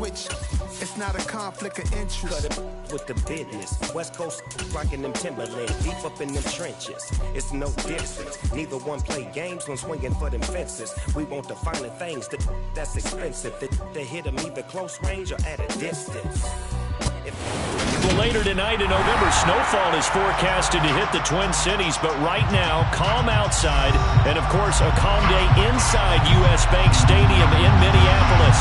switch. It's not a conflict of interest. Cut it with the business. West Coast rocking them Timberlands, deep up in them trenches. It's no distance. Neither one play games when swinging for them fences. We want the finer things that's expensive. They hit them either close range or at a distance. Well, later tonight in November, snowfall is forecasted to hit the Twin Cities, but right now, calm outside, and of course, a calm day inside U.S. Bank Stadium in Minneapolis.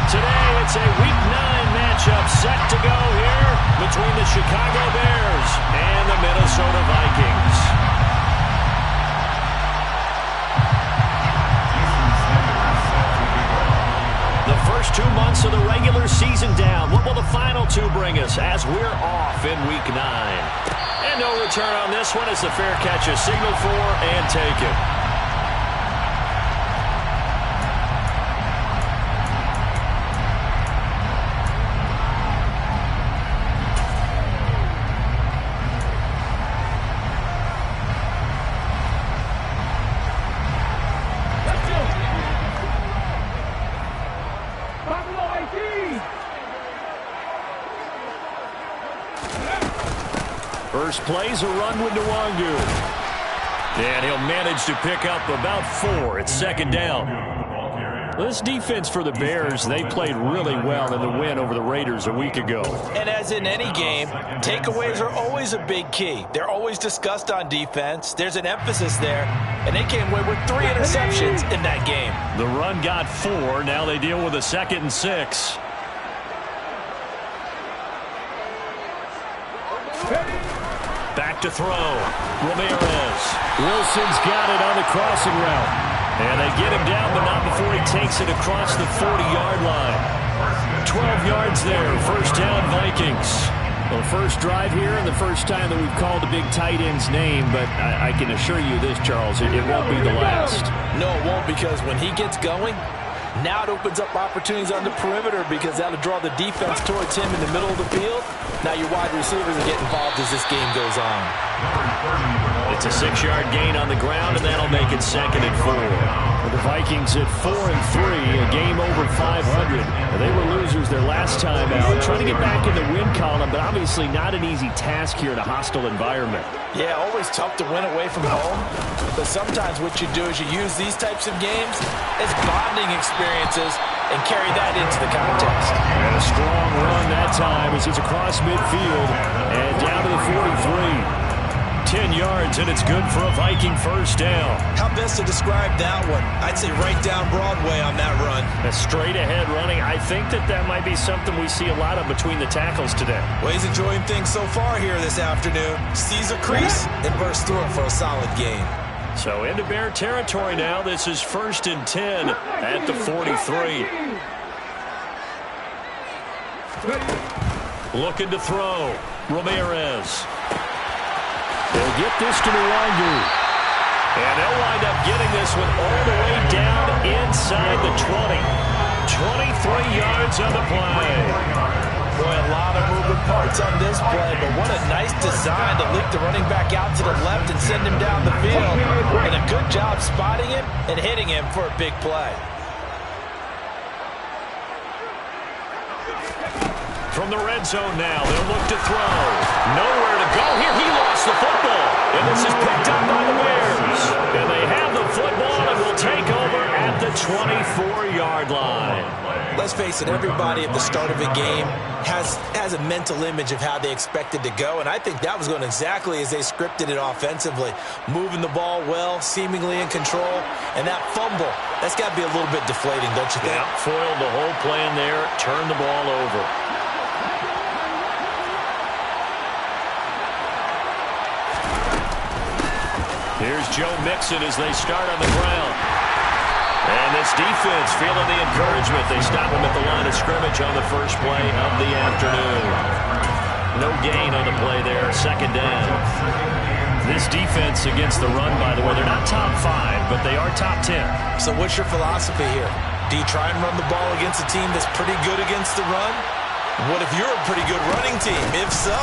Today, it's a Week 9 matchup set to go here between the Chicago Bears and the Minnesota Vikings. First 2 months of the regular season down. What will the final two bring us as we're off in Week 9? And no return on this one as the fair catch is signaled for and taken. First play's a run with Nwangu. And he'll manage to pick up about 4. It's second down. This defense for the Bears, they played really well in the win over the Raiders a week ago. And as in any game, takeaways are always a big key. They're always discussed on defense. There's an emphasis there. And they came away with 3 interceptions in that game. The run got 4. Now they deal with a 2nd and 6. Back to throw. Ramirez. Wilson's got it on the crossing route. And they get him down, but not before he takes it across the 40-yard line. 12 yards there. First down, Vikings. Well, first drive here and the first time that we've called a big tight end's name, but I can assure you this, Charles, it won't be the last. No, it won't, because when he gets going, now it opens up opportunities on the perimeter because that'll draw the defense towards him in the middle of the field. Now your wide receivers will get involved as this game goes on. It's a 6-yard gain on the ground, and that'll make it 2nd and 4. The Vikings at 4-3, a game over 500. They were losers their last time out, trying to get back in the win column, but obviously not an easy task here in a hostile environment. Yeah, always tough to win away from home, but sometimes what you do is you use these types of games as bonding experiences and carry that into the contest. And a strong run that time as he's across midfield and down to the 43. 10 yards, and it's good for a Viking first down. How best to describe that one? I'd say right down Broadway on that run. A straight-ahead running. I think that might be something we see a lot of between the tackles today. Well, he's enjoying things so far here this afternoon. Sees a crease and bursts through it for a solid gain. So into Bear territory now. This is 1st and 10 at the 43. Looking to throw. Ramirez. They'll get this to Nwangu. And they'll wind up getting this one all the way down inside the 20. 23 yards on the play. Boy, a lot of moving parts on this play, but what a nice design to leak the running back out to the left and send him down the field. And a good job spotting him and hitting him for a big play. From the red zone now, they'll look to throw. Nowhere to go here. He lost the football. And this is picked up by the Bears. And they have the football and will take over at the 24-yard line. Let's face it, everybody at the start of a game has a mental image of how they expected to go, and I think that was going exactly as they scripted it offensively. Moving the ball well, seemingly in control, and that fumble, that's got to be a little bit deflating, don't you think? Yeah, foiled the whole plan there, turned the ball over. Here's Joe Mixon as they start on the ground. And this defense feeling the encouragement. They stop him at the line of scrimmage on the first play of the afternoon. No gain on the play there, 2nd down. This defense against the run, by the way, they're not top 5, but they are top 10. So what's your philosophy here? Do you try and run the ball against a team that's pretty good against the run? What if you're a pretty good running team? If so,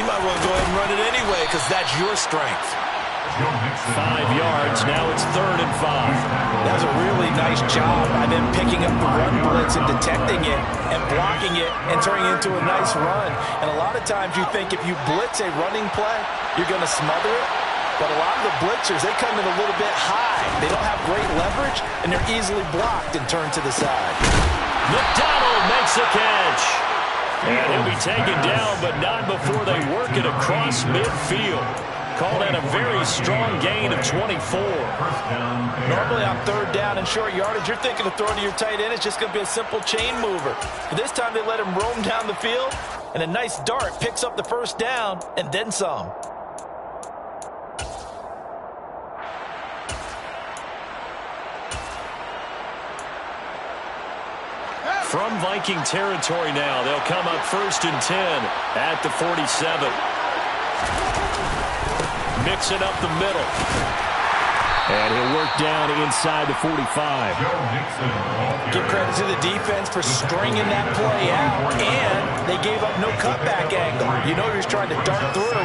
you might want to go ahead and run it anyway because that's your strength. 5 yards. Now it's 3rd and 5. That was a really nice job by them picking up the run blitz and detecting it and blocking it and turning it into a nice run. And a lot of times you think if you blitz a running play, you're going to smother it. But a lot of the blitzers, they come in a little bit high. They don't have great leverage, and they're easily blocked and turned to the side. McDonald makes the catch. And he'll be taken down, but not before they work it across midfield. Called out a very strong gain of 24. Normally on 3rd down and short yardage, you're thinking of throwing to your tight end. It's just going to be a simple chain mover. But this time they let him roam down the field, and a nice dart picks up the 1st down and then some. From Viking territory now, they'll come up 1st and 10 at the 47. Mix it up the middle. And he'll work down inside the 45. Give credit to the defense for stringing that play out, and they gave up no cutback angle. You know he was trying to dart through.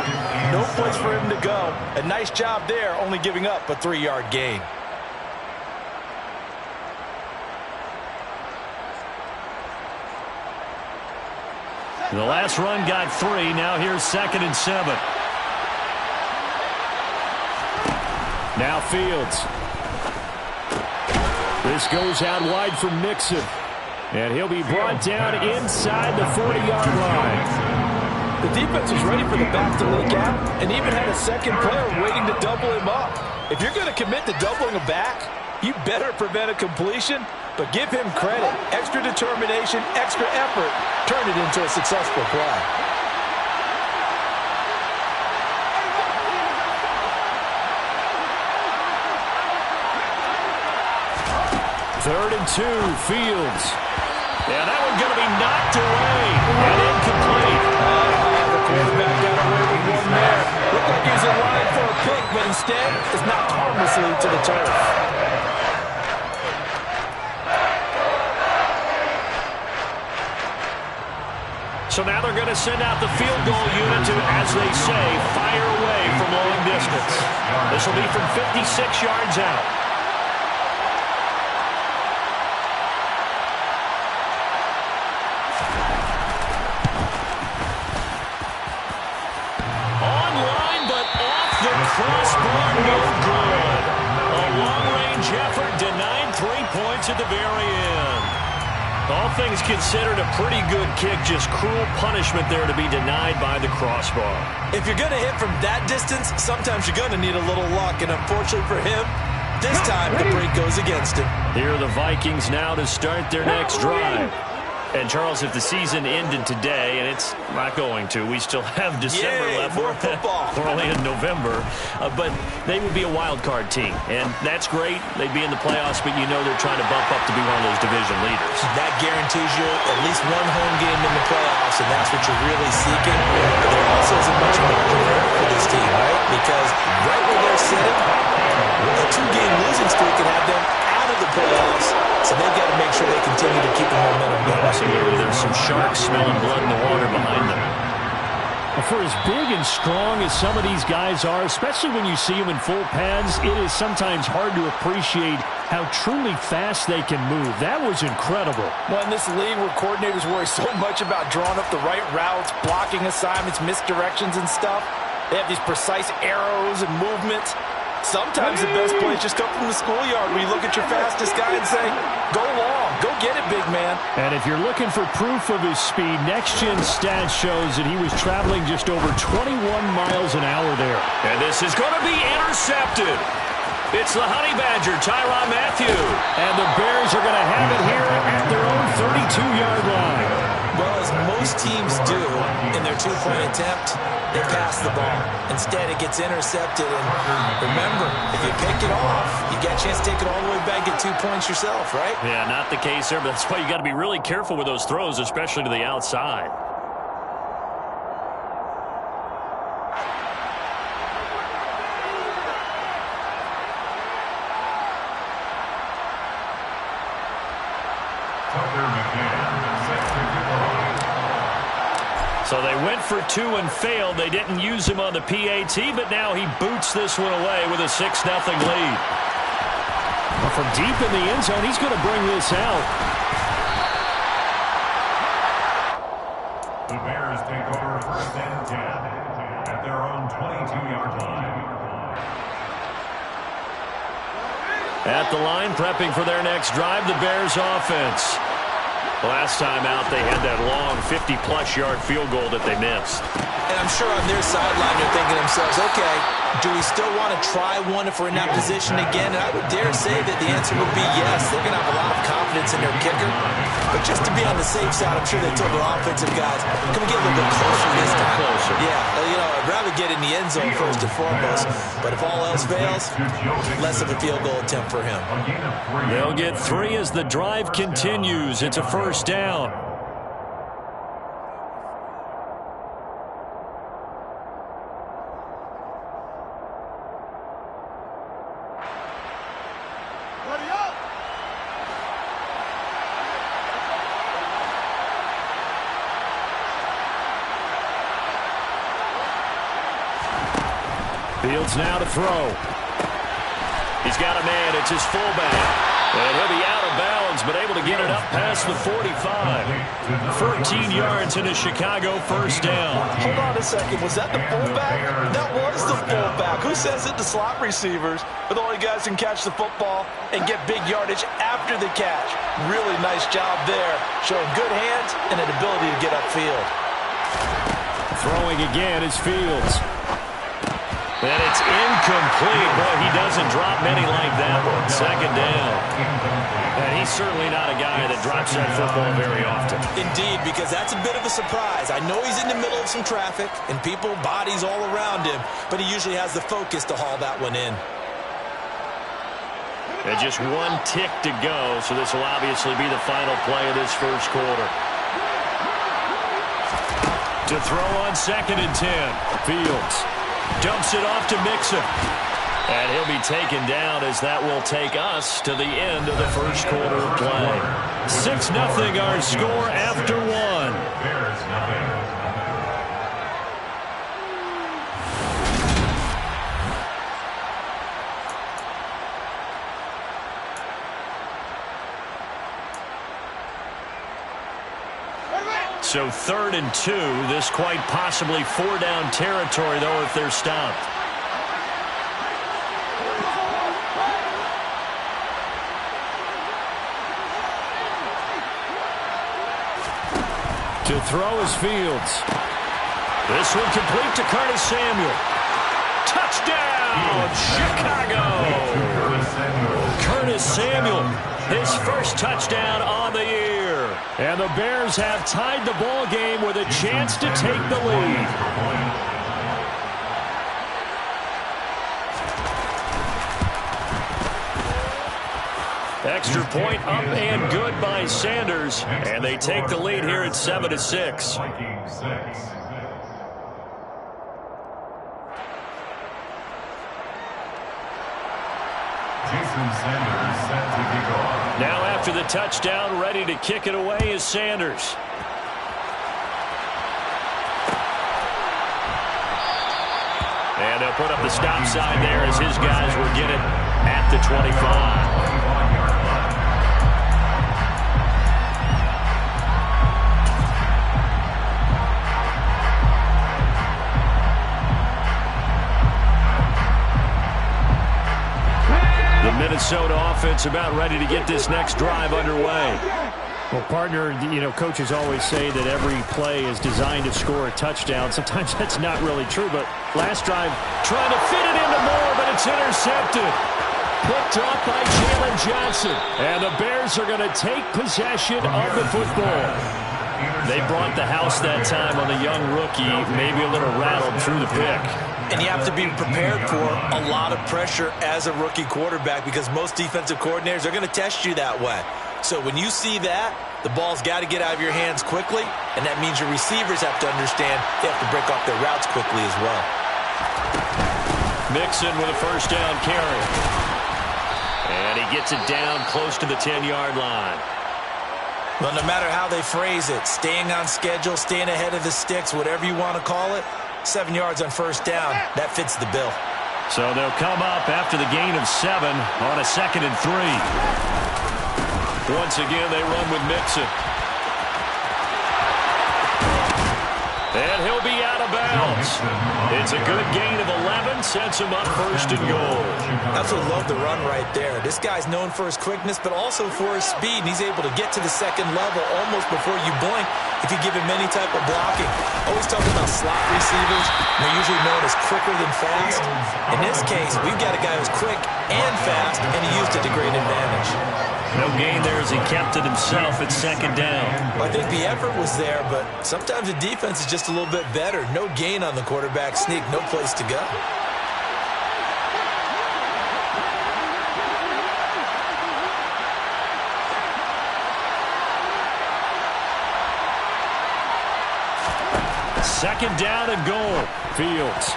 No place for him to go. A nice job there, only giving up a 3-yard gain. The last run got 3. Now here's 2nd and 7. Now Fields. This goes out wide from Mixon. And he'll be brought down inside the 40-yard line. The defense was ready for the back to leak out and even had a second player waiting to double him up. If you're going to commit to doubling a back, you better prevent a completion, but give him credit. Extra determination, extra effort, turn it into a successful play. Third and 2, Fields. Yeah, that one going to be knocked away and incomplete. The quarterback got away with one there. Looked like he was in line for a pick, but instead it's knocked harmlessly to the turf. So now they're going to send out the field goal unit to, as they say, fire away from long distance. This will be from 56 yards out. Online, but off the crossbar, no good. A long-range effort denied 3 points at the very end. All things considered, a pretty good kick, just cruel punishment there to be denied by the crossbar. If you're going to hit from that distance, sometimes you're going to need a little luck, and unfortunately for him, this time the break goes against him. Here are the Vikings now to start their next drive. And, Charles, if the season ended today, and it's not going to, we still have December left. More football. We're only in November. But they would be a wild card team, and that's great. They'd be in the playoffs, but you know they're trying to bump up to be one of those division leaders. That guarantees you at least one home game in the playoffs, and that's what you're really seeking. But there also isn't much margin of error for this team, right? Because right where they're sitting, a 2-game losing streak can have them out of the playoffs. So they've got to make sure they continue to keep the momentum going. Absolutely. There's some sharks smelling blood in the water behind them. Well, for as big and strong as some of these guys are, especially when you see them in full pads, it is sometimes hard to appreciate how truly fast they can move. That was incredible. Well, in this league where coordinators worry so much about drawing up the right routes, blocking assignments, misdirections and stuff, they have these precise arrows and movements. Sometimes the best plays just come from the schoolyard where you look at your fastest guy and say, go long, go get it, big man. And if you're looking for proof of his speed, Next Gen Stats shows that he was traveling just over 21 miles an hour there. And this is going to be intercepted. It's the Honey Badger, Tyrann Mathieu. And the Bears are going to have it here at their own 32-yard line. Well, as most teams do in their 2-point attempt, they pass the ball. Instead, it gets intercepted. And remember, if you pick it off, you get a chance to take it all the way back, get 2 points yourself, right? Yeah, not the case there, but that's why you got to be really careful with those throws, especially to the outside. So So they went for 2 and failed. They didn't use him on the PAT, but now he boots this one away with a 6-0 lead. Well, from deep in the end zone, he's going to bring this out. The Bears take over 1st and 10 at their own 22-yard line. At the line, prepping for their next drive, the Bears offense. Last time out, they had that long 50-plus yard field goal that they missed. And I'm sure on their sideline they're thinking to themselves, okay, do we still want to try one if we're in that position again? And I would dare say that the answer would be yes. They're going to have a lot of confidence in their kicker. But just to be on the safe side, I'm sure they told their offensive guys, can we get a little bit closer this time? Closer. Yeah, you know, I'd rather get in the end zone first and foremost. But if all else fails, less of a field goal attempt for him. They'll get 3 as the drive continues. It's a 1st down. Fields now to throw. He's got a man. It's his fullback. And he'll be out of bounds, but able to get it up past the 45. 14 yards in a Chicago 1st down. Hold on a second. Was that the fullback? That was the fullback. Who says it? The slot receivers are the only guys who can catch the football and get big yardage after the catch. Really nice job there, showing good hands and an ability to get upfield. Throwing again is Fields. And it's incomplete. Boy, he doesn't drop many like that one. 2nd down. And he's certainly not a guy that drops that football very often. Indeed, because that's a bit of a surprise. I know he's in the middle of some traffic and people, bodies all around him, but he usually has the focus to haul that one in. And just 1 tick to go, so this will obviously be the final play of this 1st quarter. To throw on 2nd and 10. Fields dumps it off to Mixon. And he'll be taken down as that will take us to the end of the 1st quarter of play. 6-0 our score after 1. Bears nothing. So 3rd and 2. This quite possibly 4-down territory, though, if they're stopped. To throw is Fields. This one complete to Curtis Samuel. Touchdown, Chicago! Curtis Samuel, his 1st touchdown on the year. And the Bears have tied the ball game with a chance to take the lead. Extra point up and good by Sanders. And they take the lead here at 7-6. Now after the touchdown, ready to kick it away is Sanders. And they'll put up the stop sign there as his guys will get it at the 25. Minnesota offense about ready to get this next drive underway. Well, partner, you know, coaches always say that every play is designed to score a touchdown. Sometimes that's not really true, but last drive, trying to fit it into Moore, but it's intercepted. Picked up by Jalen Johnson. And the Bears are going to take possession of the football. They brought the house that time on the young rookie, maybe a little rattled through the pick. And you have to be prepared for a lot of pressure as a rookie quarterback because most defensive coordinators are going to test you that way. So when you see that, the ball's got to get out of your hands quickly, and that means your receivers have to understand they have to break off their routes quickly as well. Mixon with a 1st down carry. And he gets it down close to the 10-yard line. Well, no matter how they phrase it, staying on schedule, staying ahead of the sticks, whatever you want to call it, 7 yards on first down, that fits the bill. So they'll come up after the gain of 7 on a 2nd and 3. Once again, they run with Mixon. And he'll be out of bounds. It's a good gain of 11, sets him up 1st and goal. Absolutely love the run right there. This guy's known for his quickness, but also for his speed, and he's able to get to the 2nd level almost before you blink if you give him any type of blocking. Always talking about slot receivers. They're usually known as quicker than fast. In this case, we've got a guy who's quick and fast, and he used it to great advantage. No gain there as he kept it himself at 2nd down. Well, I think the effort was there, but sometimes the defense is just a little bit better. No gain on the quarterback sneak, no place to go. Second down and goal. Fields.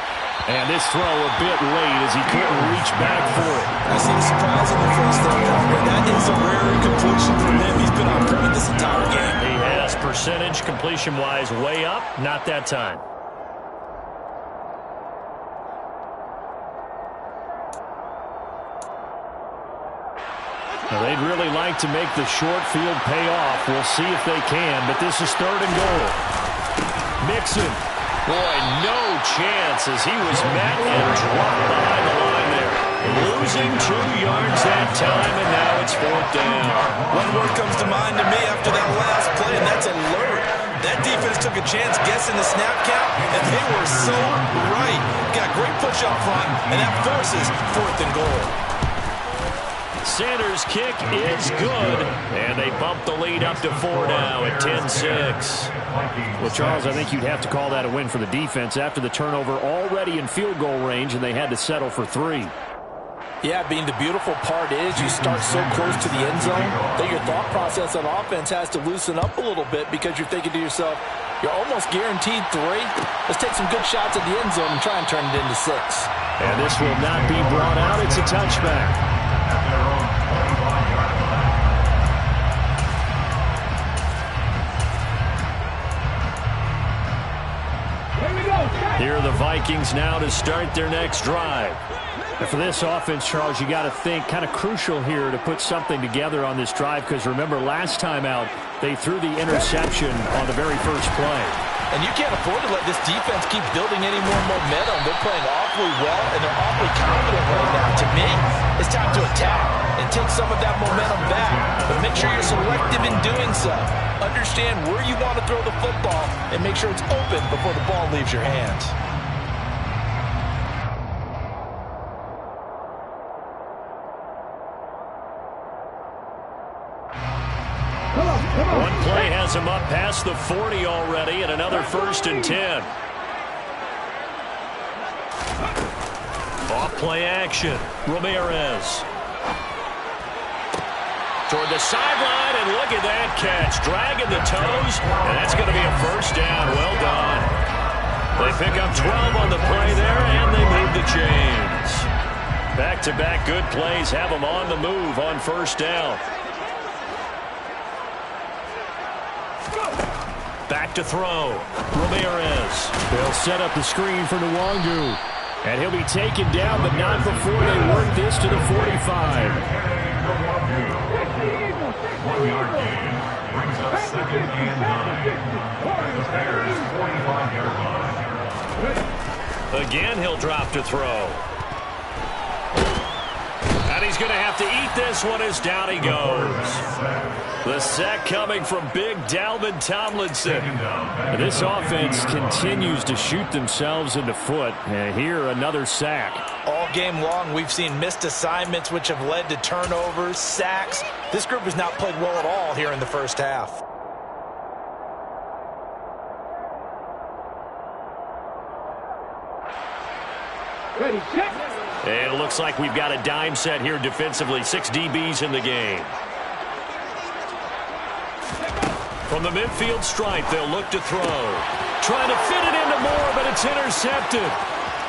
And this throw a bit late as he couldn't reach back for it. I see the surprise in the first throw, but that is a rare incompletion from him. He's been on point this entire game. He has percentage completion-wise way up. Not that time. Now, they'd really like to make the short field pay off. We'll see if they can, but this is 3rd and goal. Mixon. Boy, no chance as he was met and dropped behind the line there. Losing 2 yards that time, and now it's 4th down. One word comes to mind to me after that last play, and that's alert. That defense took a chance guessing the snap count, and they were so right. Got great push up front, and that forces 4th and goal. Sanders' kick is good, and they bump the lead up to 4 now at 10-6. Well, Charles, I think you'd have to call that a win for the defense after the turnover already in field goal range, and they had to settle for 3. Yeah, Bean, the beautiful part is you start so close to the end zone that your thought process on offense has to loosen up a little bit because you're thinking to yourself, you're almost guaranteed 3. Let's take some good shots at the end zone and try and turn it into 6. And this will not be brought out. It's a touchback. Here are the Vikings now to start their next drive. And for this offense, Charles, you got to think kind of crucial here to put something together on this drive because remember last time out they threw the interception on the very first play. And you can't afford to let this defense keep building any more momentum. They're playing awfully well, and they're awfully confident right now. To me, it's time to attack and take some of that momentum back. But make sure you're selective in doing so. Understand where you want to throw the football and make sure it's open before the ball leaves your hands. One play has him up past the 40 already, and another 1st and 10. Off play action. Ramirez. Toward the sideline, and look at that catch. Dragging the toes, and that's going to be a 1st down. Well done. They pick up 12 on the play there, and they move the chains. Back-to-back good plays have them on the move on 1st down. Back to throw. Ramirez. They'll set up the screen for Nwangu. And he'll be taken down, but not before they work this to the 45. 1 yard gain brings up 2nd and 9. The Bears' 45-yard line. Again, he'll drop to throw. And he's going to have to eat this one as down he goes. The sack coming from big Dalvin Tomlinson. And this offense continues to shoot themselves in the foot. And here, another sack. All game long, we've seen missed assignments which have led to turnovers, sacks. This group has not played well at all here in the first half. Ready, check. And it looks like we've got a dime set here defensively. 6 DBs in the game. From the midfield stripe, they'll look to throw. Trying to fit it into Moore, but it's intercepted.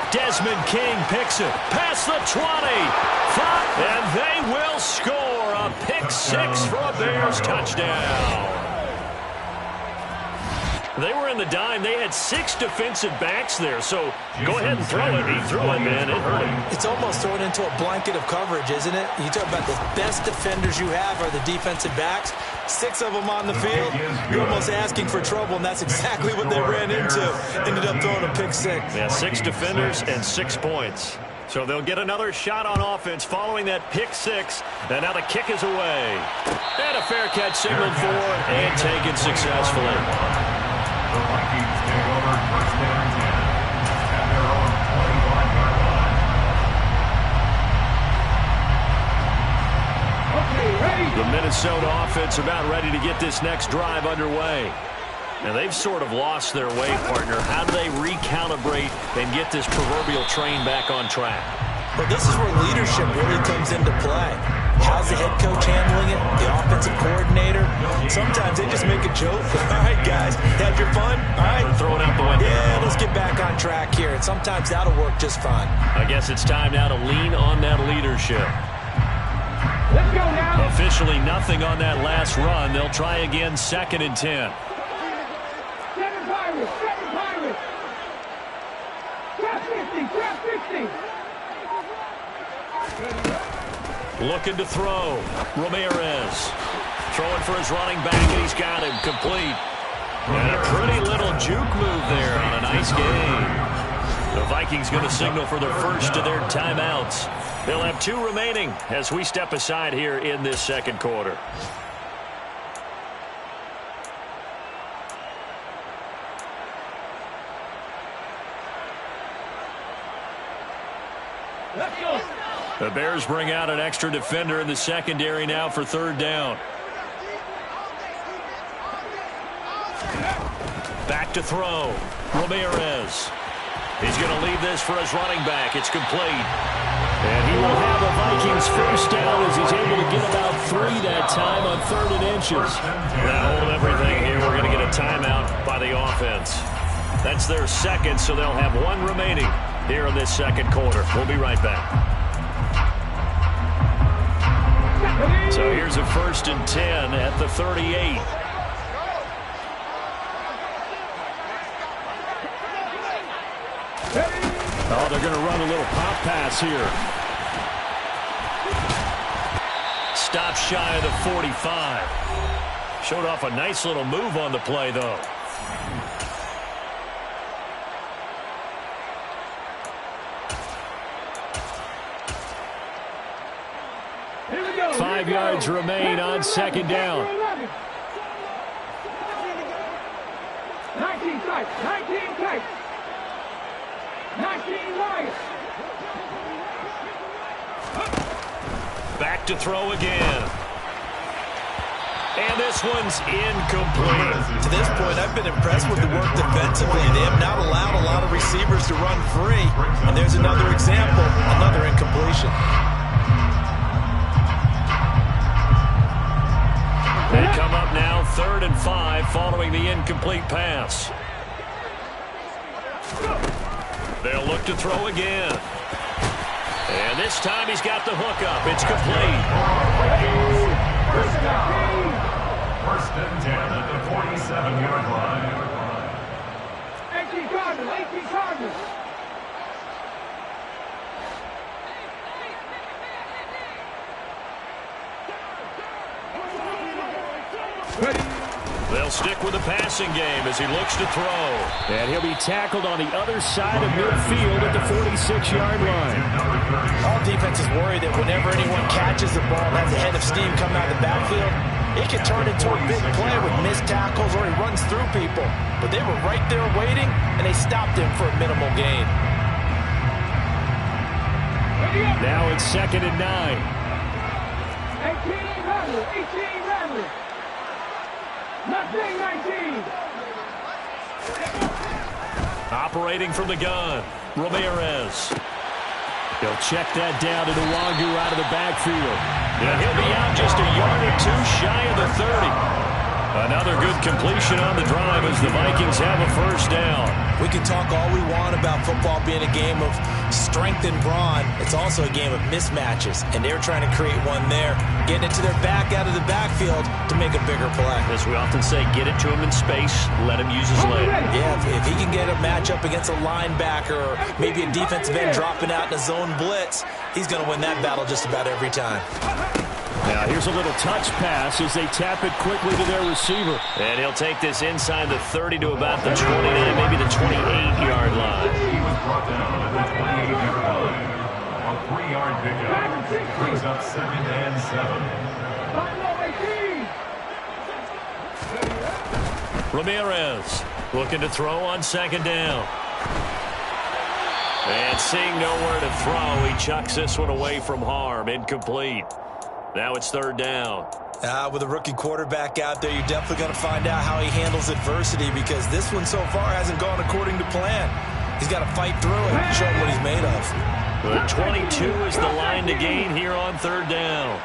Desmond King picks it. Past the 20. 5, and they will score a pick 6 for a Bears touchdown. They were in the dime. They had 6 defensive backs there, so go ahead and throw it. He threw it, man. It hurt him. It's almost thrown into a blanket of coverage, isn't it? You talk about the best defenders you have are the defensive backs. 6 of them on the field. You're almost asking for trouble, and that's exactly what they ran into. Ended up throwing a pick 6. Yeah, 6 defenders and 6 points. So they'll get another shot on offense following that pick 6. And now the kick is away. And a fair catch signaled for and taken successfully. The Vikings take over first down and 10 at their own 25-yard line. The Minnesota offense about ready to get this next drive underway. And they've sort of lost their way, partner. How do they recalibrate and get this proverbial train back on track? Well, this is where leadership really comes into play. How's the head coach handling it? The offensive coordinator? Sometimes they just make a joke. All right, guys, had your fun? All right. Throw it out the window. Yeah, let's get back on track here. And sometimes that'll work just fine. I guess it's time now to lean on that leadership. Let's go now. Officially nothing on that last run. They'll try again, 2nd and 10. 7 Pirates, 7 Pirates. Trap 50, trap 50. Looking to throw. Ramirez. Throwing for his running back, and he's got him complete. And a pretty little juke move there on a nice game. The Vikings going to signal for their first of their timeouts. They'll have 2 remaining as we step aside here in this second quarter. Let's go. The Bears bring out an extra defender in the secondary now for 3rd down. Back to throw. Ramirez. He's going to leave this for his running back. It's complete. And he will have a Vikings first down as he's able to get about 3 that time on 3rd and inches. That'll hold everything here. We're going to get a timeout by the offense. That's their second, so they'll have 1 remaining here in this second quarter. We'll be right back. So here's a 1st and 10 at the 38. Oh, they're going to run a little pop pass here. Stop shy of the 45. Showed off a nice little move on the play, though. Here we go. 5 yards remain on 2nd down. 19 strikes, 19 strikes. 19 Lions. Back to throw again. And this one's incomplete. To this point, I've been impressed with the work defensively. They have not allowed a lot of receivers to run free. And there's another example, another incompletion. They come up now 3rd and 5 following the incomplete pass. They'll look to throw again. And this time he's got the hook up. It's complete. First down. 1st and 10 at the 47-yard line. 18 Cardinals, 18 Cardinals. They'll stick with the passing game as he looks to throw. And he'll be tackled on the other side of midfield at the 46-yard line. All defenses worry that whenever anyone catches the ball and has a head of steam coming out of the backfield, it can turn into a big play with missed tackles or he runs through people. But they were right there waiting, and they stopped him for a minimal gain. Now it's 2nd and 9. 18 Ramblers, 18 Ramblers. Nothing, 19. Operating from the gun, Ramirez. He'll check that down to Nwangu out of the backfield. And he'll be out just a yard or 2 shy of the 30. Another good completion on the drive as the Vikings have a first down. We can talk all we want about football being a game of strength and brawn. It's also a game of mismatches, and they're trying to create one there, getting it to their back out of the backfield to make a bigger play. As we often say, get it to him in space, let him use his leg. Yeah, if he can get a matchup against a linebacker or maybe a defensive end dropping out in a zone blitz, he's going to win that battle just about every time. Now here's a little touch pass as they tap it quickly to their receiver. And he'll take this inside the 30 to about the 29, maybe the 28-yard line. He was brought down at the 28-yard line. A 3-yard pickup brings up 2nd and 7. Ramirez looking to throw on 2nd down. And seeing nowhere to throw, he chucks this one away from harm. Incomplete. Now it's 3rd down. With a rookie quarterback out there, you're definitely going to find out how he handles adversity because this one so far hasn't gone according to plan. He's got to fight through it and show him what he's made of. But 22 is the line to gain here on 3rd down.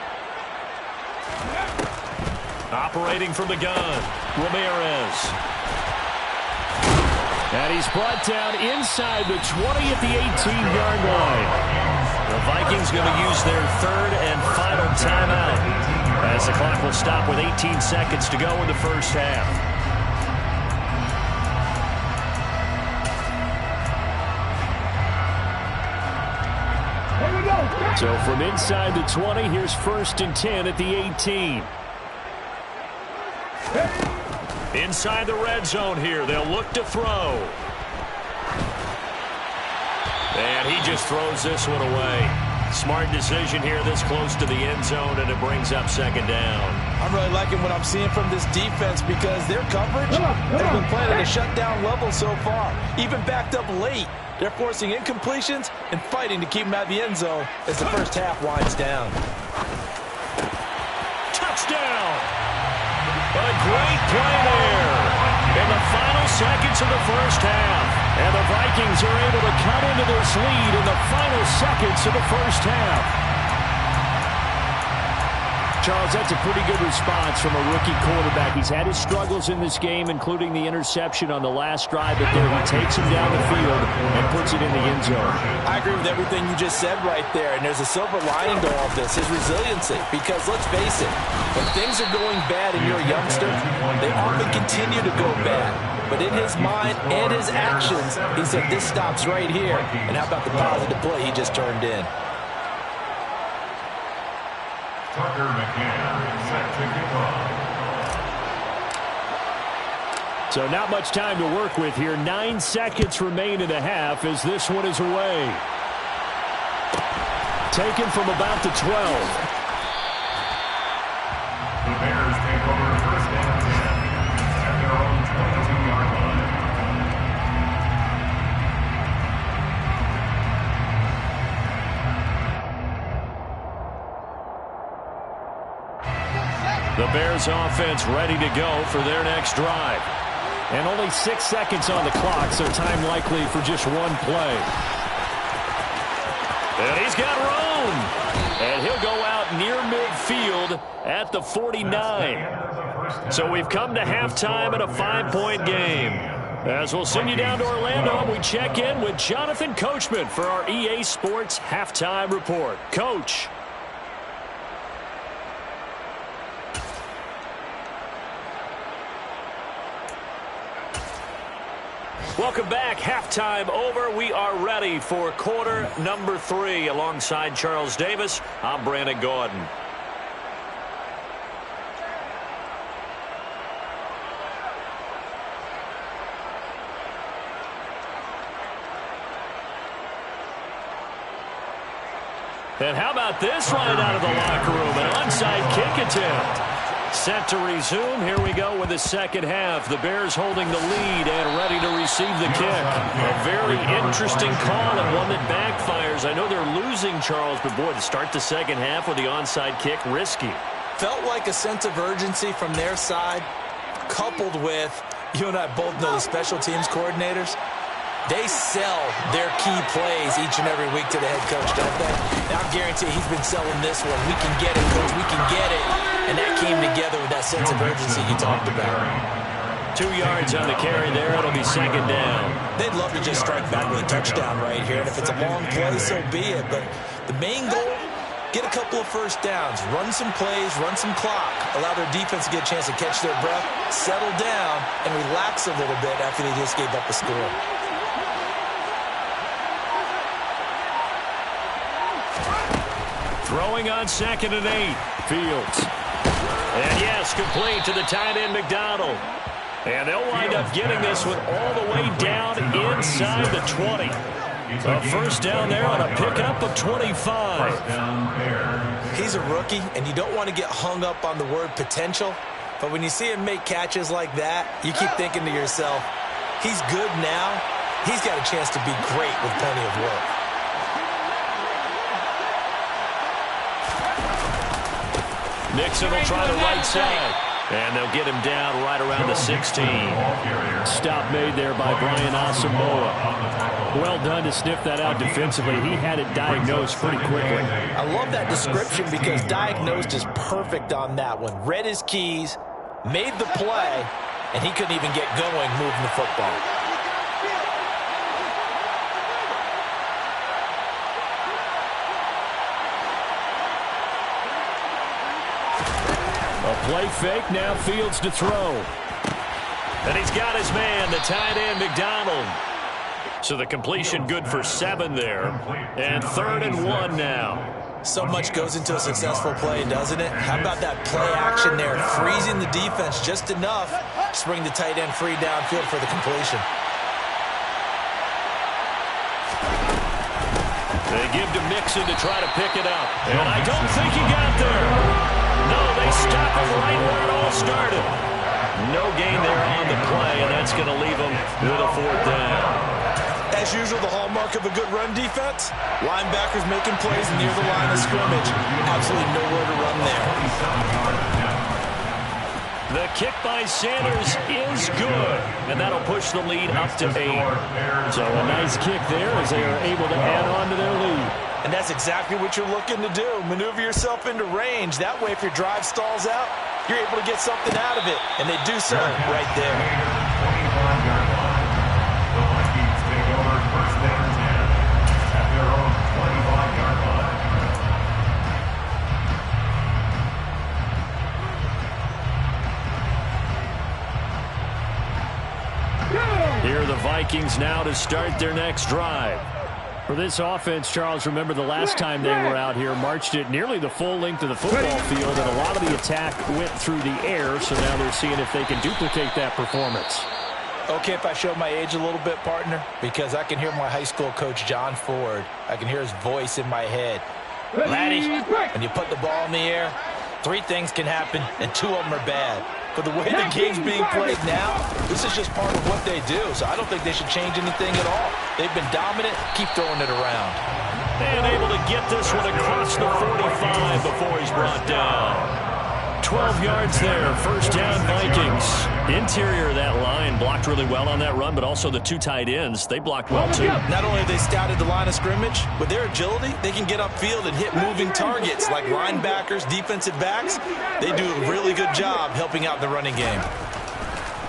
Operating from the gun, Ramirez. And he's brought down inside the 20 at the 18-yard line. The Vikings going to use their 3rd and final timeout as the clock will stop with 18 seconds to go in the first half. So from inside the 20, here's 1st and 10 at the 18. Inside the red zone here, they'll look to throw. And he just throws this one away. Smart decision here this close to the end zone, and it brings up 2nd down. I'm really liking what I'm seeing from this defense because their coverage has been playing at a shutdown level so far. Even backed up late, they're forcing incompletions and fighting to keep them out of the end zone as the first half winds down. Touchdown! A great play there in the final seconds of the first half. And the Vikings are able to cut into this lead in the final seconds of the first half. Charles, that's a pretty good response from a rookie quarterback. He's had his struggles in this game, including the interception on the last drive, but there he takes him down the field and puts it in the end zone. I agree with everything you just said right there, and there's a silver lining to all of this, his resiliency. Because let's face it, when things are going bad and you're a youngster, they often continue to go bad. But in his mind and his actions, he said, this stops right here. And how about the positive play he just turned in? Tucker McCann set to kick off. So not much time to work with here. 9 seconds remain in the half as this one is away. Taken from about the 12. The Bears take over 1st and 10 at their own 22-yard line. The Bears offense ready to go for their next drive. And only 6 seconds on the clock, so time likely for just one play. And he's got room. And he'll go out near midfield at the 49. So we've come to halftime in a 5-point game. As we'll send you down to Orlando, we check in with Jonathan Coachman for our EA Sports Halftime Report. Coach. Welcome back. Halftime over. We are ready for quarter number 3. Alongside Charles Davis, I'm Brandon Gordon. And how about this right out of the locker room? An onside kick attempt. Set to resume. Here we go with the second half. The Bears holding the lead and ready to receive the kick. A very interesting call and one that backfires. I know they're losing, Charles, but boy, to start the second half with the onside kick, risky. Felt like a sense of urgency from their side, coupled with, you and I both know the special teams coordinators. They sell their key plays each and every week to the head coach, don't they? And I'm guaranteeing he's been selling this one. We can get it, coach. We can get it. And that came together with that sense of urgency you talked about. 2 yards on the carry there. It'll be second down. They'd love to just strike back with a touchdown right here. And if it's a long play, so be it. But the main goal, get a couple of first downs, run some plays, run some clock, allow their defense to get a chance to catch their breath, settle down, and relax a little bit after they just gave up a score. Throwing on 2nd and 8. Fields. And yes, complete to the tight end, McDonald. And they'll wind up getting this one all the way down inside the 20. A first down there on a pickup of 25. He's a rookie, and you don't want to get hung up on the word potential. But when you see him make catches like that, you keep thinking to yourself, he's good now. He's got a chance to be great with plenty of work. Nixon will try the right side. And they'll get him down right around the 16. Stop made there by Brian Asamoah. Well done to sniff that out defensively. He had it diagnosed pretty quickly. I love that description because diagnosed is perfect on that one. Read his keys, made the play, and he couldn't even get going moving the football. A play fake, now Fields to throw. And he's got his man, the tight end, McDonald. So the completion good for 7 there. And 3rd and 1 now. So much goes into a successful play, doesn't it? How about that play action there? Freezing the defense just enough to bring the tight end free downfield for the completion. They give to Mixon to try to pick it up. And I don't think he got there. No, they stop him right where it all started. No gain there on the play, and that's going to leave them with a 4th down. As usual, the hallmark of a good run defense, linebackers making plays near the line of scrimmage. Absolutely nowhere to run there. The kick by Sanders is good, and that'll push the lead up to 8. So a nice kick there as they are able to add on to their lead. And that's exactly what you're looking to do. Maneuver yourself into range. That way, if your drive stalls out, you're able to get something out of it. And they do so right there. The Vikings take over 1st and 10 at their own 25-yard line. Here are the Vikings now to start their next drive. For this offense, Charles, remember the last time they were out here, marched it nearly the full length of the football field, and a lot of the attack went through the air, so now they're seeing if they can duplicate that performance. Okay, if I show my age a little bit, partner, because I can hear my high school coach, John Ford. I can hear his voice in my head. Laddie, when you put the ball in the air, 3 things can happen, and 2 of them are bad. But the way the game's being played now, this is just part of what they do. So I don't think they should change anything at all. They've been dominant. Keep throwing it around. And able to get this one across the 45 before he's brought down. 12 yards there. First down, Vikings. Interior of that line blocked really well on that run, but also the 2 tight ends, they blocked well too. Not only have they scouted the line of scrimmage, with their agility, they can get upfield and hit moving targets like linebackers, defensive backs. They do a really good job helping out the running game.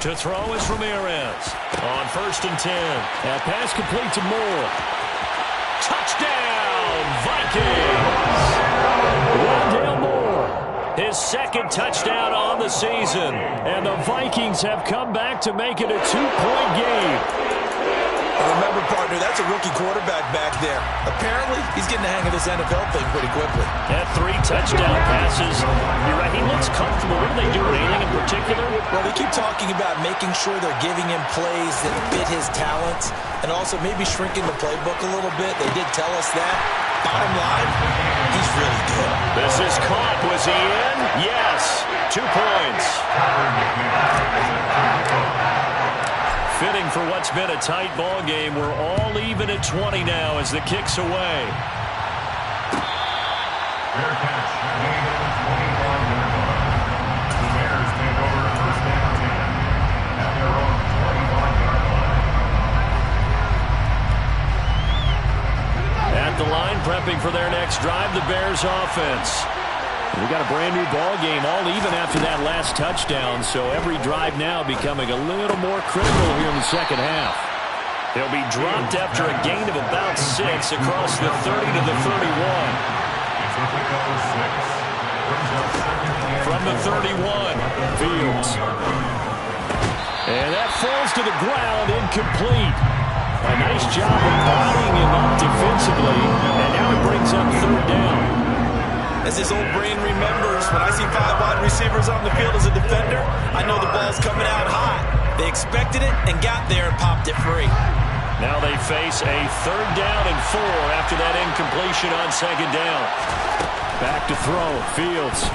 To throw is Ramirez on 1st and 10. That pass complete to Moore. Touchdown, Vikings! Rondale Moore. His 2nd touchdown on the season. And the Vikings have come back to make it a 2-point game. Remember, partner, that's a rookie quarterback back there. Apparently, he's getting the hang of this NFL thing pretty quickly. Had 3 touchdown passes. You're right, he looks comfortable. What are they doing? Anything in particular? Well, they keep talking about making sure they're giving him plays that fit his talents and also maybe shrinking the playbook a little bit. They did tell us that. Bottom line, he's really good. This is caught. Was he in? Yes. 2 points. Fitting for what's been a tight ball game. We're all even at 20 now as the kick's away. Fair catch. Lead at the 25-yard line. The Bears take over 1st and 10 at their own 25-yard line. for their next drive, the Bears offense. We got a brand new ball game, all even after that last touchdown, so every drive now becoming a little more critical here in the second half. They'll be dropped after a gain of about 6 across the 30 to the 31. From the 31, Fields. And that falls to the ground, incomplete. A nice job of bodying him up defensively, and now it brings up 3rd down. As this old brain remembers, when I see 5 wide receivers on the field as a defender, I know the ball's coming out hot. They expected it and got there and popped it free. Now they face a 3rd down and 4 after that incompletion on 2nd down. Back to throw, Fields.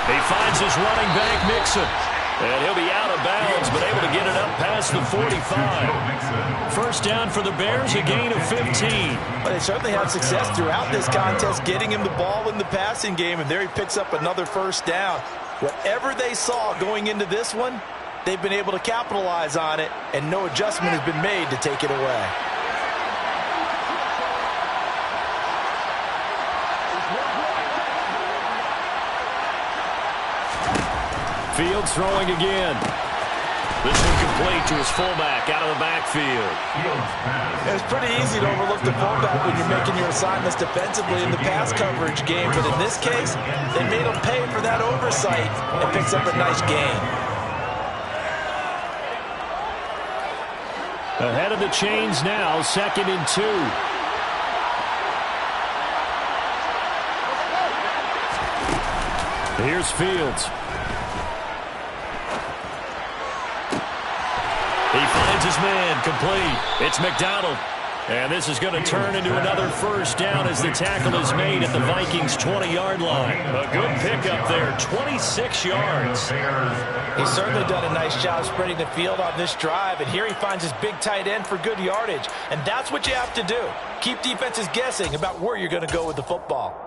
He finds his running back, Mixon. And he'll be out of bounds, but able to get it up past the 45. 1st down for the Bears, a gain of 15. But they certainly had success throughout this contest, getting him the ball in the passing game, and there he picks up another 1st down. Whatever they saw going into this one, they've been able to capitalize on it, and no adjustment has been made to take it away. Fields throwing again. This one complete to his fullback out of the backfield. It's pretty easy to overlook the fullback when you're making your assignments defensively in the pass coverage game, but in this case, they made him pay for that oversight and picks up a nice gain. Ahead of the chains now, 2nd and 2. Here's Fields. He finds his man, complete. It's McDonald. And this is going to turn into another 1st down as the tackle is made at the Vikings' 20-yard line. A good pickup there, 26 yards. He's certainly done a nice job spreading the field on this drive, and here he finds his big tight end for good yardage. And that's what you have to do. Keep defenses guessing about where you're going to go with the football.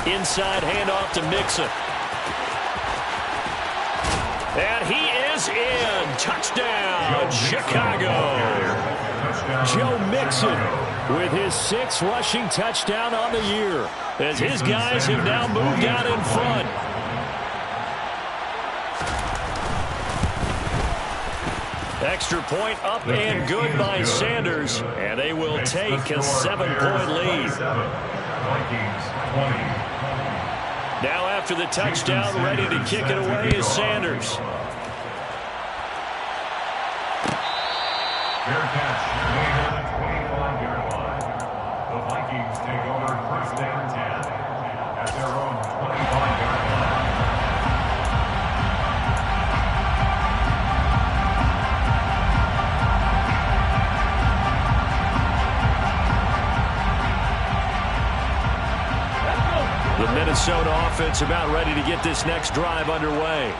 Inside handoff to Mixon. And he is in. Touchdown, Chicago. Joe Mixon with his 6th rushing touchdown on the year, as his guys have now moved out in front. Extra point up and good by Sanders, and they will take a 7-point lead. Now after the touchdown, ready to kick it away is Sanders. Fair catch made on the 25-yard line. The Vikings take over 1st and 10 at their own 25-yard line. The Minnesota offense about ready to get this next drive underway.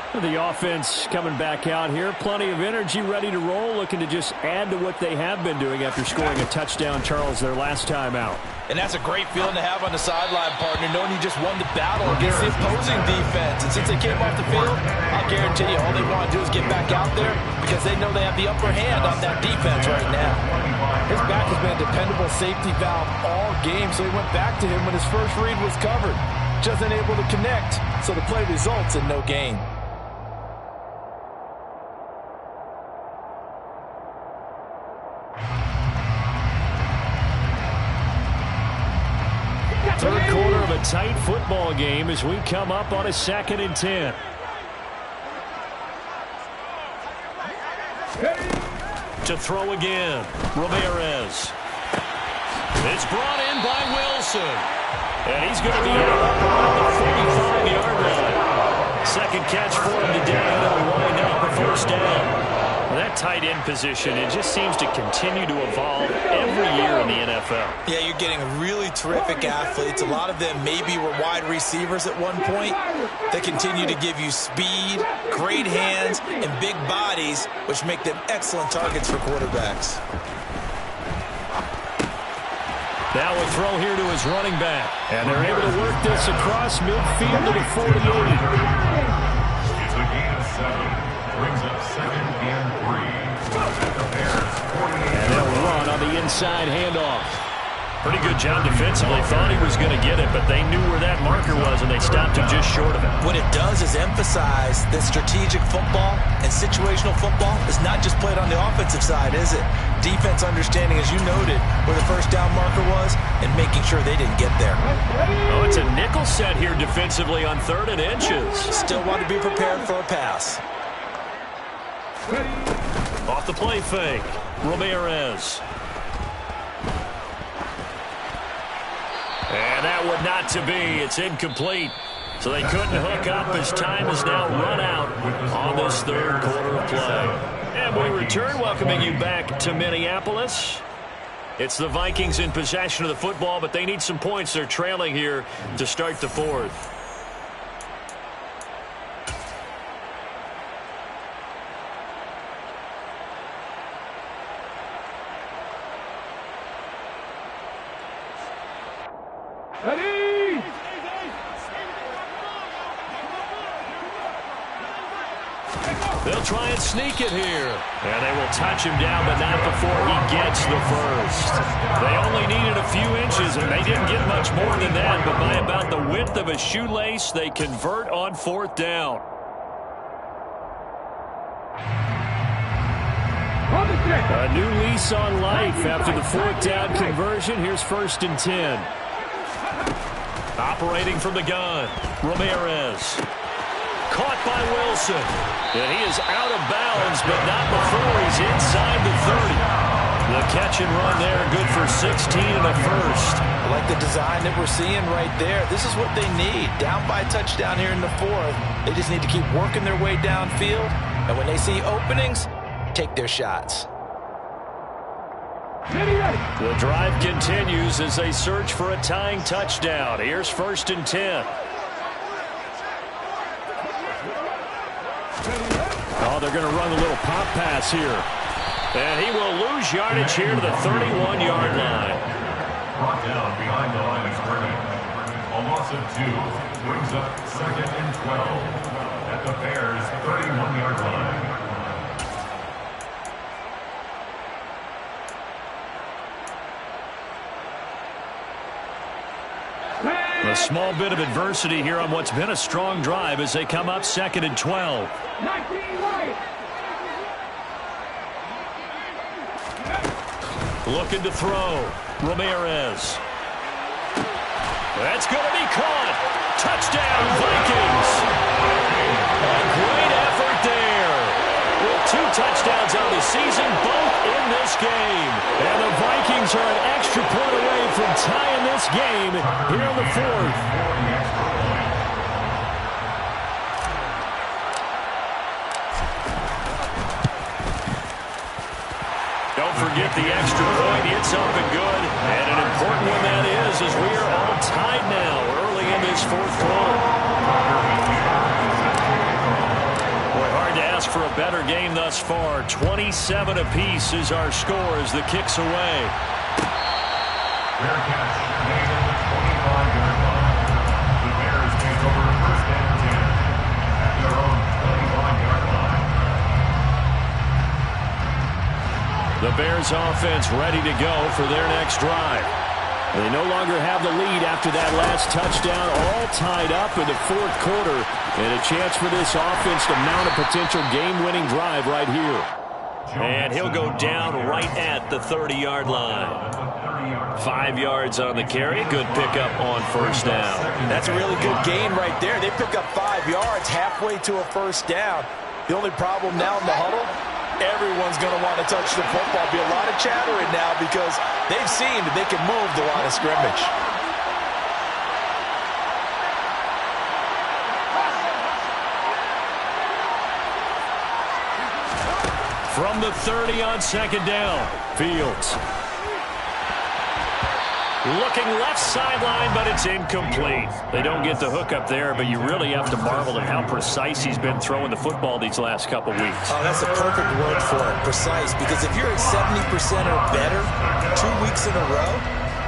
The offense coming back out here. Plenty of energy, ready to roll, looking to just add to what they have been doing after scoring a touchdown, Charles, their last time out. And that's a great feeling to have on the sideline, partner, knowing you just won the battle against the opposing defense. And since they came off the field, I'll guarantee you all they want to do is get back out there because they know they have the upper hand on that defense right now. His back has been a dependable safety valve all game, so he went back to him when his first read was covered. Just unable to connect, so the play results in no gain. Third quarter of a tight football game as we come up on a 2nd and 10. To throw again, Ramirez. It's brought in by Wilson. And he's going to be out around the 45-yard line. 2nd catch for him today. That'll wind up a 1st down. Well, that tight end end position, it just seems to continue to evolve every year in the NFL. Yeah, you're getting really terrific athletes. A lot of them maybe were wide receivers at one point. They continue to give you speed, great hands, and big bodies, which make them excellent targets for quarterbacks. Now a throw here to his running back. And they're able to work this across midfield to the 48. It's a gain of 7. Brings up 2nd and 3. At the Bears, 48. And they'll run on the inside handoff. Pretty good job defensively. Thought he was going to get it, but they knew where that marker was, and they stopped him just short of it. What it does is emphasize that strategic football and situational football is not just played on the offensive side, is it? Defense understanding, as you noted, where the first down marker was and making sure they didn't get there. Oh, it's a nickel set here defensively on 3rd and inches. Still want to be prepared for a pass. Off the play fake, Ramirez. And that would not to be. It's incomplete. So they couldn't hook up as time has now run out on this 3rd quarter of play. And we return, welcoming you back to Minneapolis. It's the Vikings in possession of the football, but they need some points. They're trailing here to start the 4th. Ready? They'll try and sneak it here. And they will touch him down, but not before he gets the first. They only needed a few inches, and they didn't get much more than that. But by about the width of a shoelace, they convert on 4th down. A new lease on life after the 4th down conversion. Here's 1st and 10. Operating from the gun, Ramirez. Caught by Wilson. And he is out of bounds, but not before he's inside the 30. The catch and run there, good for 16 and a first. I like the design that we're seeing right there. This is what they need. Down by a touchdown here in the 4th. They just need to keep working their way downfield. And when they see openings, take their shots. The drive continues as they search for a tying touchdown. Here's 1st and 10. Oh, they're going to run a little pop pass here. And he will lose yardage here to the 31-yard line. Brought down behind the line of scrimmage. A loss of 2 brings up 2nd and 12 at the Bears' 31-yard line. A small bit of adversity here on what's been a strong drive as they come up 2nd and 12. 19 right. Looking to throw. Ramirez. That's going to be caught. Touchdown, Vikings. A great effort there. With 2 touchdowns on the season, both in this game. And the Vikings are an extra point away from tying this game here in the 4th. Don't forget the extra point. It's up and good. And an important one that is, as we are all tied now early in this 4th quarter. Boy, hard to ask for a better game thus far. 27 apiece is our score as the kick's away. Fair catch made at the 25-yard line. The Bears take over 1st and 10 at their own 25-yard line. The Bears offense ready to go for their next drive. They no longer have the lead after that last touchdown, all tied up in the 4th quarter, and a chance for this offense to mount a potential game-winning drive right here. And he'll go down right at the 30-yard line. 5 yards on the carry. Good pickup on 1st down. That's a really good gain right there. They pick up 5 yards halfway to a 1st down. The only problem now in the huddle, everyone's going to want to touch the football. Be a lot of chattering now because they've seen that they can move the line of scrimmage. From the 30 on second down, Fields. Looking left sideline, but it's incomplete. They don't get the hook up there, but you really have to marvel at how precise he's been throwing the football these last couple weeks. Oh, that's the perfect word for it, precise. Because if you're at 70% or better 2 weeks in a row,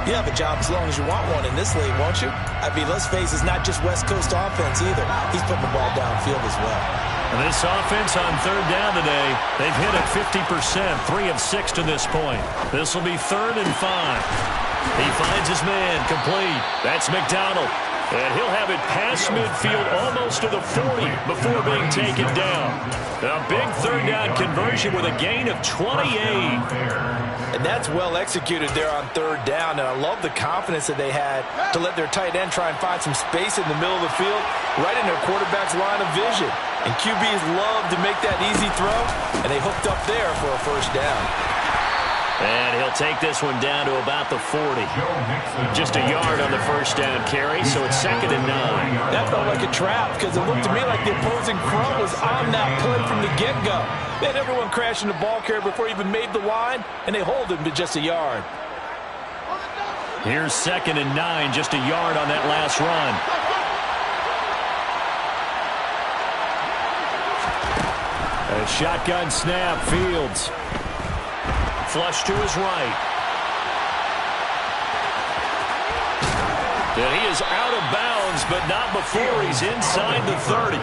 you have a job as long as you want one in this league, won't you? I mean, let's face it, it's not just West Coast offense either. He's putting the ball downfield as well. And this offense on third down today, they've hit it 50%, 3 of 6 to this point. This will be 3rd and 5. He finds his man, complete. That's McDonald. And he'll have it past midfield almost to the 40 before being taken down. A big third down conversion with a gain of 28. And that's well executed there on third down. And I love the confidence that they had to let their tight end try and find some space in the middle of the field, right in their quarterback's line of vision. And QBs love to make that easy throw, and they hooked up there for a first down. And he'll take this one down to about the 40. Just a yard on the first down carry, so it's 2nd and 9. That felt like a trap because it looked to me like the opposing front was on that play from the get-go. They had everyone crashing the ball carrier before he even made the line, and they hold him to just a yard. Here's 2nd and 9, just a yard on that last run. A shotgun snap, Fields. Flush to his right. And he is out of bounds, but not before he's inside the 30.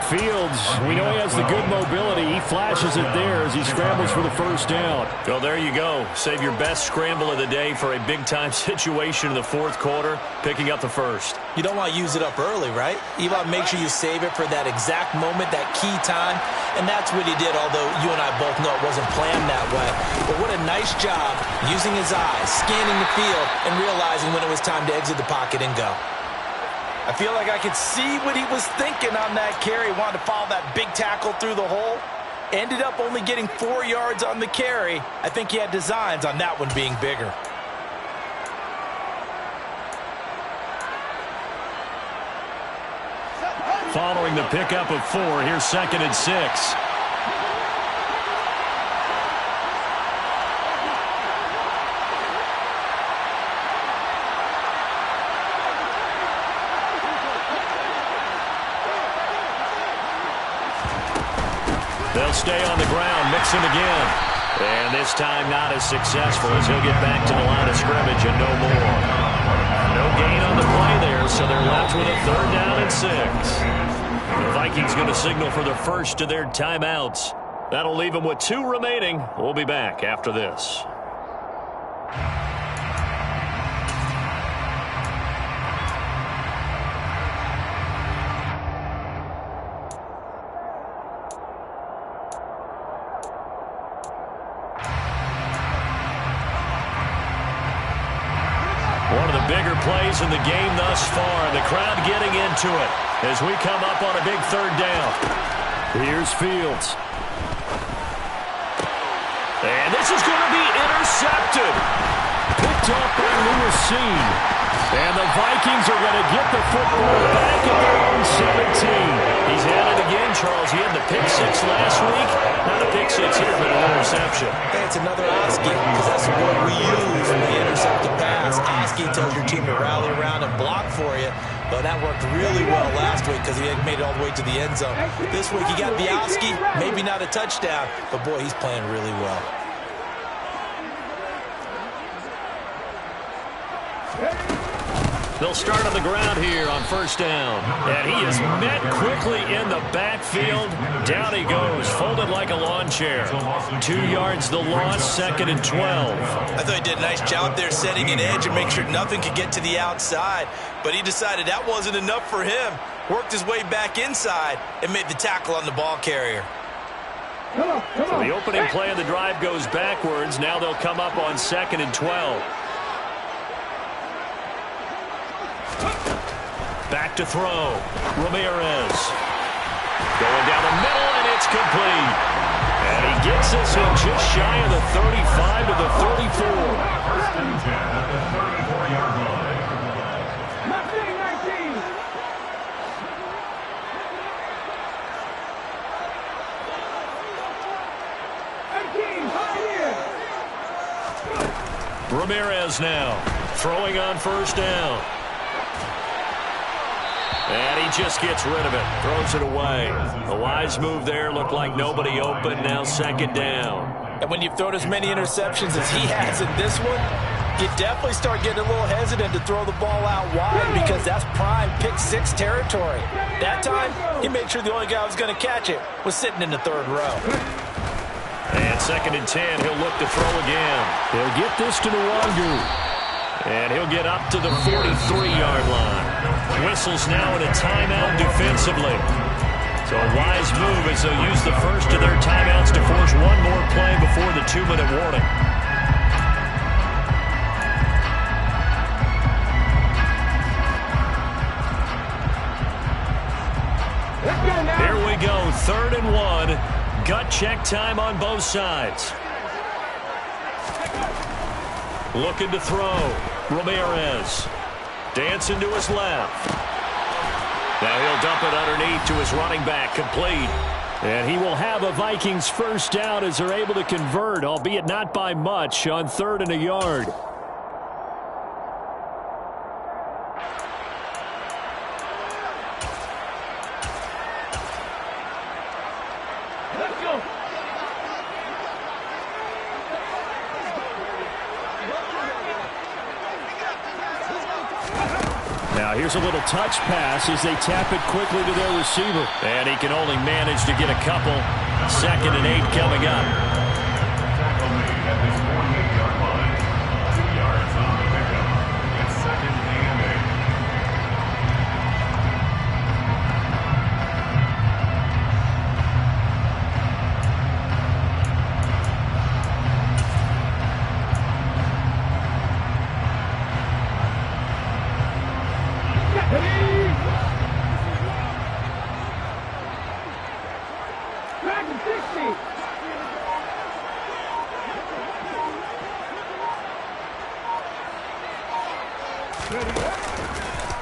Fields, we know he has the good mobility. He flashes it there as he scrambles for the first down. Well, there you go. Save your best scramble of the day for a big-time situation in the 4th quarter, picking up the first. You don't want to use it up early, right? You want to make sure you save it for that exact moment, that key time. And that's what he did, although you and I both know it wasn't planned that way. But what a nice job using his eyes, scanning the field, and realizing when it was time to exit the pocket and go. I feel like I could see what he was thinking on that carry. He wanted to follow that big tackle through the hole. Ended up only getting 4 yards on the carry. I think he had designs on that one being bigger. Following the pickup of 4, here's 2nd and 6. They'll stay on the ground, mix him again. And this time not as successful as he'll get back to the line of scrimmage and no more. No gain on the play there, so they're left with a 3rd down and 6. The Vikings going to signal for the first of their timeouts. That'll leave them with 2 remaining. We'll be back after this. One of the bigger plays in the game thus far. The crowd getting into it as we come up on a big 3rd down. Here's Fields. And this is going to be intercepted. Picked up by Lewis. And the Vikings are going to get the football back at their own 17. He's had it again, Charles. He had the pick 6 last week. Not a pick 6 here, but an interception. Hey, it's another Oski, because that's the word we use when we intercept the pass. Oski tells your team to rally around and block for you. But that worked really well last week because he had made it all the way to the end zone. This week he got the Oski, maybe not a touchdown, but boy, he's playing really well. They'll start on the ground here on 1st down. And he is met quickly in the backfield. Down he goes, folded like a lawn chair. 2 yards the loss, 2nd and 12. I thought he did a nice job there setting an edge and make sure nothing could get to the outside. But he decided that wasn't enough for him. Worked his way back inside and made the tackle on the ball carrier. So the opening play of the drive goes backwards. Now they'll come up on 2nd and 12. Back to throw. Ramirez. Going down the middle, and it's complete. And he gets this one just shy of the 35 to the 34. 1st and 10 at the 34-yard line. Ramirez now throwing on first down. And he just gets rid of it, throws it away. A wise move there, looked like nobody open, now second down. And when you've thrown as many interceptions as he has in this one, you definitely start getting a little hesitant to throw the ball out wide because that's prime pick six territory. That time, he made sure the only guy who was going to catch it was sitting in the third row. And second and 10, he'll look to throw again. He'll get this to Nwangu. And he'll get up to the 43-yard line. Whistles now in a timeout defensively. So a wise move as they'll use the first of their timeouts to force one more play before the 2-minute warning. Here we go, 3rd and 1. Gut check time on both sides. Looking to throw. Ramirez. Dancing to his left. Now he'll dump it underneath to his running back. Complete. And he will have a Vikings first down as they're able to convert, albeit not by much, on 3rd and a yard. Now here's a little touch pass as they tap it quickly to their receiver. And he can only manage to get a couple. 2nd and 8 coming up. Tackle made at this 48-yard line. 2 yards on the pickup. It's 2nd and 8.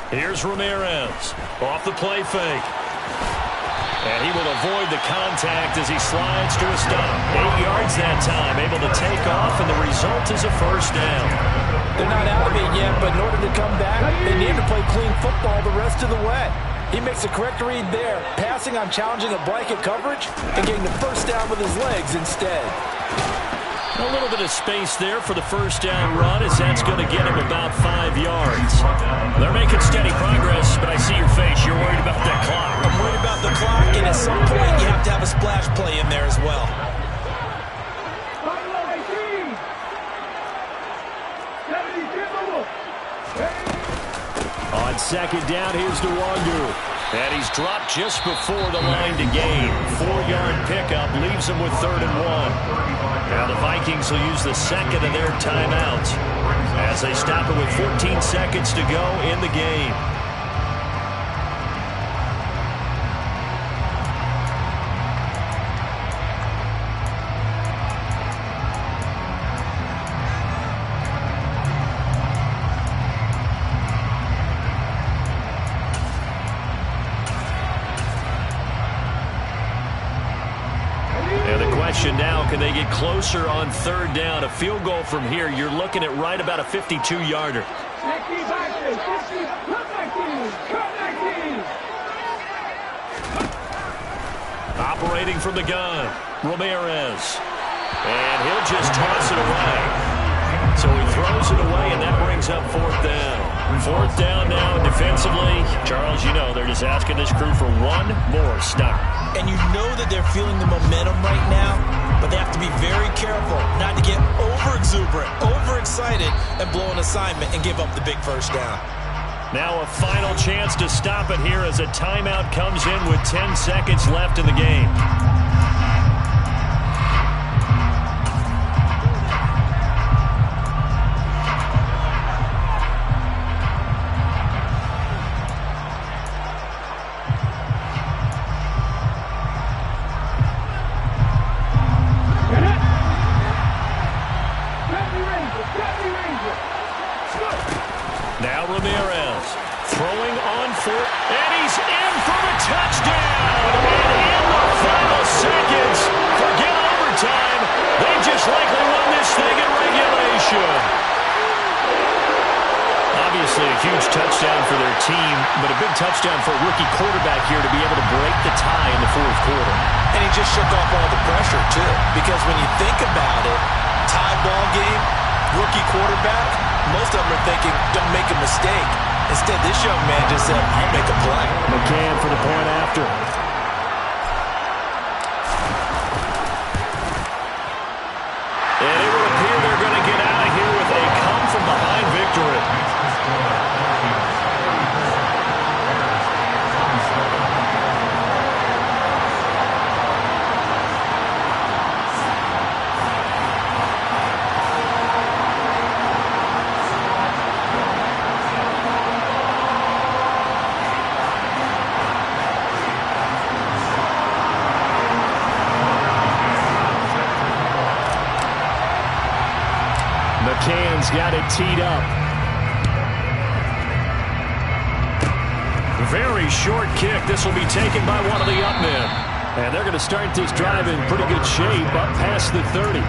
Here's Ramirez off the play fake. And he will avoid the contact as he slides to a stop. 8 yards that time, able to take off, and the result is a first down. They're not out of it yet, but in order to come back, they need to play clean football the rest of the way. He makes the correct read there, passing on challenging a blanket coverage and getting the first down with his legs instead. A little bit of space there for the first down run, as that's going to get him about 5 yards. They're making steady progress, but I see your face. You're worried about that clock. I'm worried about the clock, and at some point you have to have a splash play in there as well. On second down, here's Nwangu. And he's dropped just before the line to gain. 4-yard pickup leaves him with 3rd and 1. Now the Vikings will use the second of their timeouts as they stop it with 14 seconds to go in the game. Now, can they get closer on 3rd down? A field goal from here, you're looking at right about a 52-yarder. Operating from the gun, Ramirez. And he'll just toss it away. So he throws it away, and that brings up 4th down. 4th down now defensively. Charles, you know they're just asking this crew for one more stop. And you know that they're feeling the momentum right now, but they have to be very careful not to get over-exuberant, overexcited, and blow an assignment and give up the big first down. Now a final chance to stop it here as a timeout comes in with 10 seconds left in the game. Now Ramirez throwing on 4, and he's in for the touchdown. And in the final huge touchdown for their team, but a big touchdown for a rookie quarterback here to be able to break the tie in the fourth quarter. And he just shook off all the pressure, too. Because when you think about it, tie ball game, rookie quarterback, most of them are thinking, don't make a mistake. Instead, this young man just said, I'll make a play. McCann for the point after. And it would appear they're going to get out of here with a come-from-behind victory. McCann's got it teed up. Very short kick. This will be taken by one of the up men. And they're going to start this drive in pretty good shape up past the 30.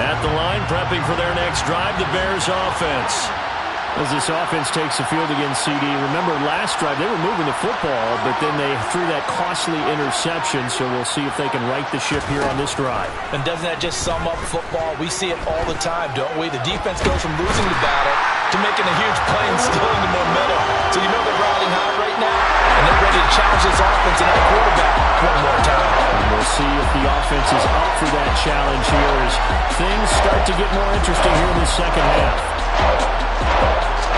At the line, prepping for their next drive, the Bears offense. As this offense takes the field against CD, remember last drive they were moving the football, but then they threw that costly interception, so we'll see if they can right the ship here on this drive. And doesn't that just sum up football? We see it all the time, don't we? The defense goes from losing the battle to making a huge play and stealing the momentum. So you know they're riding high right now, and they're ready to challenge this offense and that quarterback one more time. And we'll see if the offense is up for that challenge here as things start to get more interesting here in the second half.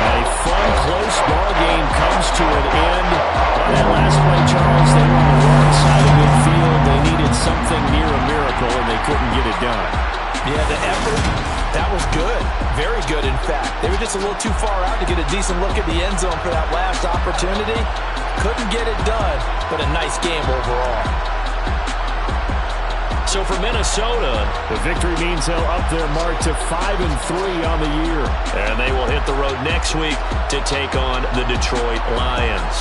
A fun, close ball game comes to an end. On that last play, Charles, they were on the wrong side of midfield. They needed something near a miracle, and they couldn't get it done. Yeah, the effort, that was good. Very good, in fact. They were just a little too far out to get a decent look at the end zone for that last opportunity. Couldn't get it done, but a nice game overall. So for Minnesota, the victory means they'll up their mark to 5-3 on the year. And they will hit the road next week to take on the Detroit Lions.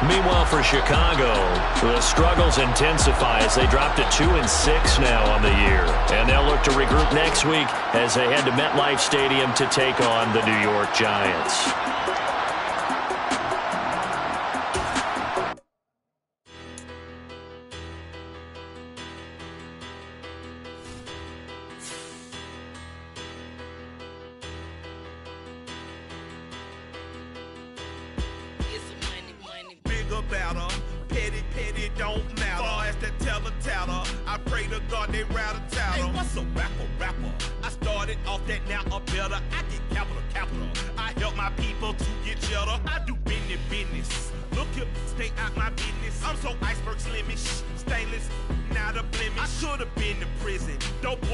Meanwhile, for Chicago, the struggles intensify as they drop to 2-6 now on the year. And they'll look to regroup next week as they head to MetLife Stadium to take on the New York Giants. Better, petty, don't matter. Far as that tattle, I pray to God they rattle tattle. Hey, what's a rapper? I started off that, now a better. I get capital. I help my people to get cheddar. I do business. Look here, stay out my business. I'm so iceberg slimish, stainless, not a blemish. I should have been to prison. Dope boy.